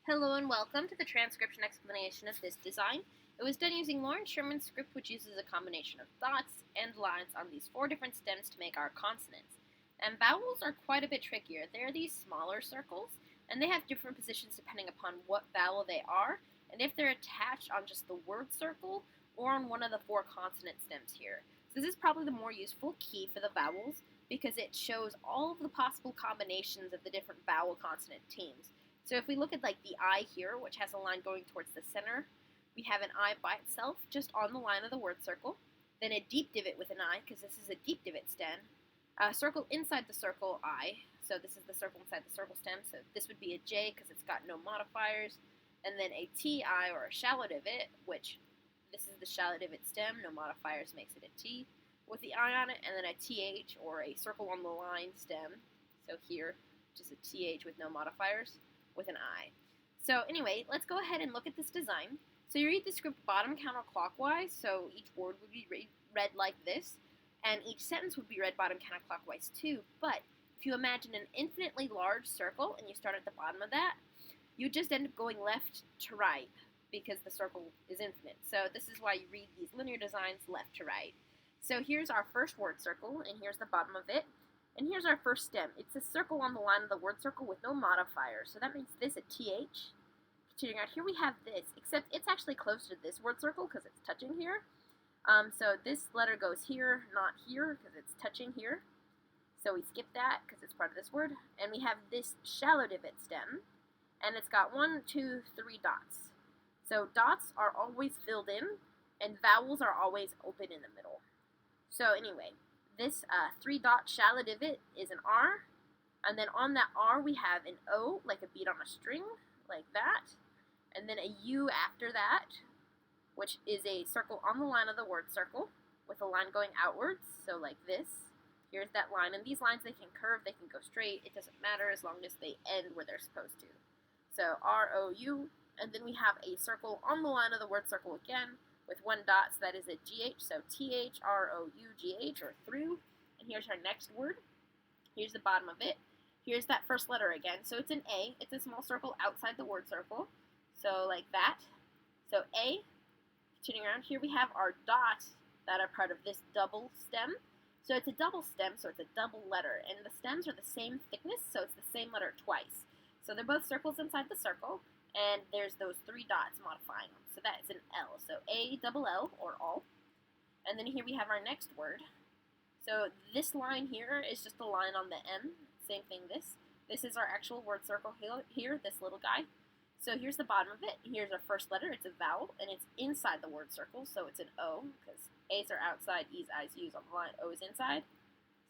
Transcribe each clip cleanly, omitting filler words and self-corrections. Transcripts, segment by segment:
Hello and welcome to the transcription explanation of this design. It was done using Loren Sherman's script, which uses a combination of dots and lines on these 4 different stems to make our consonants. And vowels are quite a bit trickier. They're these smaller circles, and they have different positions depending upon what vowel they are, and if they're attached on just the word circle or on one of the 4 consonant stems here. So this is probably the more useful key for the vowels because it shows all of the possible combinations of the different vowel consonant teams. So if we look at like the I here, which has a line going towards the center, we have an I by itself just on the line of the word circle, then a deep divot with an I, because this is a deep divot stem, a circle inside the circle I, so this is the circle inside the circle stem, so this would be a J because it's got no modifiers, and then a TI or a shallow divot, which this is the shallow divot stem, no modifiers makes it a T, with the I on it, and then a TH or a circle on the line stem, so here, just a TH with no modifiers, with an I. So anyway, let's go ahead and look at this design. So you read the script bottom counterclockwise, so each word would be read like this, and each sentence would be read bottom counterclockwise too, but if you imagine an infinitely large circle and you start at the bottom of that, you just end up going left to right because the circle is infinite. So this is why you read these linear designs left to right. So here's our first word circle, and here's the bottom of it. And here's our first stem. It's a circle on the line of the word circle with no modifiers. So that makes this a TH. Continuing out, here we have this, except it's actually closer to this word circle because it's touching here. So this letter goes here, not here, because it's touching here. So we skip that because it's part of this word. And we have this shallow divot stem. And it's got 1, 2, 3 dots. So dots are always filled in, and vowels are always open in the middle. So anyway, this 3-dot shallow divot is an R, and then on that R we have an O, like a bead on a string, like that, and then a U after that, which is a circle on the line of the word circle, with a line going outwards, so like this. Here's that line, and these lines, they can curve, they can go straight, it doesn't matter as long as they end where they're supposed to. So R-O-U, and then we have a circle on the line of the word circle again, with 1 dot, so that is a GH, so THROUGH, or through, and here's our next word. Here's the bottom of it. Here's that first letter again, so it's an A. It's a small circle outside the word circle, so like that. So A, continuing around, here we have our dots that are part of this double stem. So it's a double stem, so it's a double letter, and the stems are the same thickness, so it's the same letter twice. So they're both circles inside the circle, and there's those 3 dots modifying them. So that's an L. So A-double-L, or all. And then here we have our next word. So this line here is just a line on the M. Same thing this. This is our actual word circle here, this little guy. So here's the bottom of it. Here's our first letter. It's a vowel, and it's inside the word circle, so it's an O, because A's are outside, E's, I's, U's on the line, O is inside.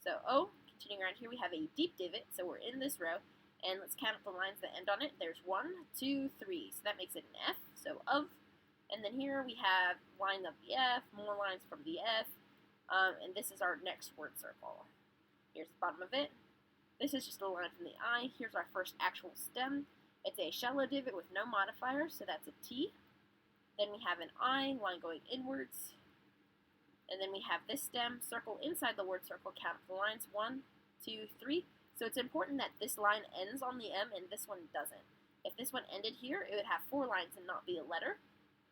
So O. Continuing around here, we have a deep divot, so we're in this row. And let's count up the lines that end on it. There's 1, 2, 3. So that makes it an F, so of. And then here we have line of the F, more lines from the F. And this is our next word circle. Here's the bottom of it. This is just a line from the I. Here's our first actual stem. It's a shallow divot with no modifiers, so that's a T. Then we have an I, line going inwards. And then we have this stem, circle inside the word circle, count up the lines, 1, 2, 3. So it's important that this line ends on the M and this one doesn't. If this one ended here, it would have 4 lines and not be a letter.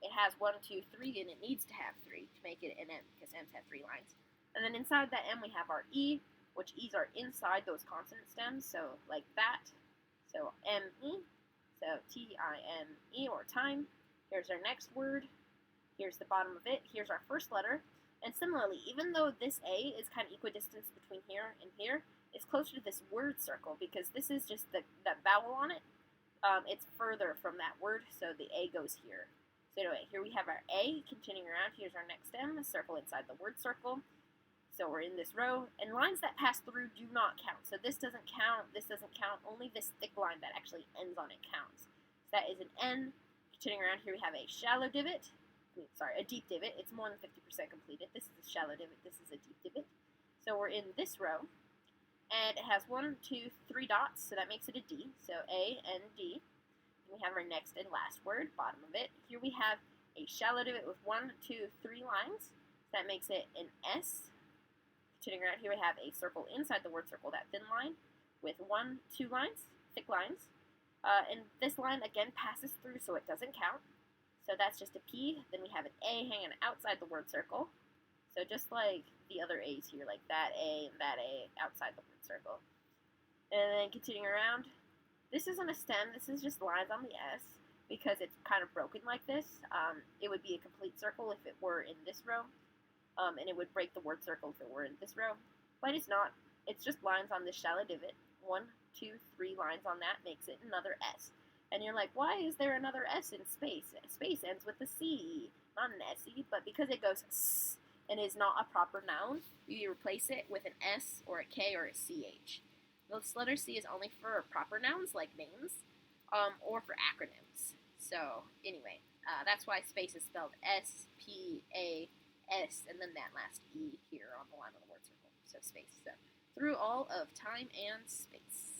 It has 1, 2, 3, and it needs to have 3 to make it an M, because M's have 3 lines. And then inside that M we have our E, which E's are inside those consonant stems, so like that. So M-E, so T-I-M-E, or time. Here's our next word. Here's the bottom of it. Here's our first letter. And similarly, even though this A is kind of equidistant between here and here, it's closer to this word circle because this is just that vowel on it. It's further from that word, so the A goes here. So anyway, here we have our A, continuing around. Here's our next stem, a circle inside the word circle. So we're in this row, and lines that pass through do not count. So this doesn't count, only this thick line that actually ends on it counts. So that is an N. Continuing around, here we have a shallow divot. A deep divot. It's more than 50% completed. This is a shallow divot, this is a deep divot. So we're in this row. And it has 1, 2, 3 dots, so that makes it a D. So A, N, D. And we have our next and last word, bottom of it. Here we have a shallow divot with 1, 2, 3 lines. So that makes it an S. Continuing around here, we have a circle inside the word circle, that thin line, with 1, 2 lines, thick lines. And this line again passes through, so it doesn't count. So that's just a P. Then we have an A hanging outside the word circle. So just like the other A's here, like that A and that A outside the word circle. And then continuing around, this isn't a stem, this is just lines on the S because it's kind of broken like this. It would be a complete circle if it were in this row, and it would break the word circle if it were in this row. But it's not. It's just lines on this shallow divot. 1, 2, 3 lines on that makes it another S. And you're like, why is there another S in space? Space ends with a C, not an S-E, but because it goes S and is not a proper noun, you replace it with an S or a K or a CH. This letter C is only for proper nouns like names, or for acronyms. So anyway, that's why space is spelled S-P-A-S, and then that last E here on the line of the word circle. So space. So through all of time and space.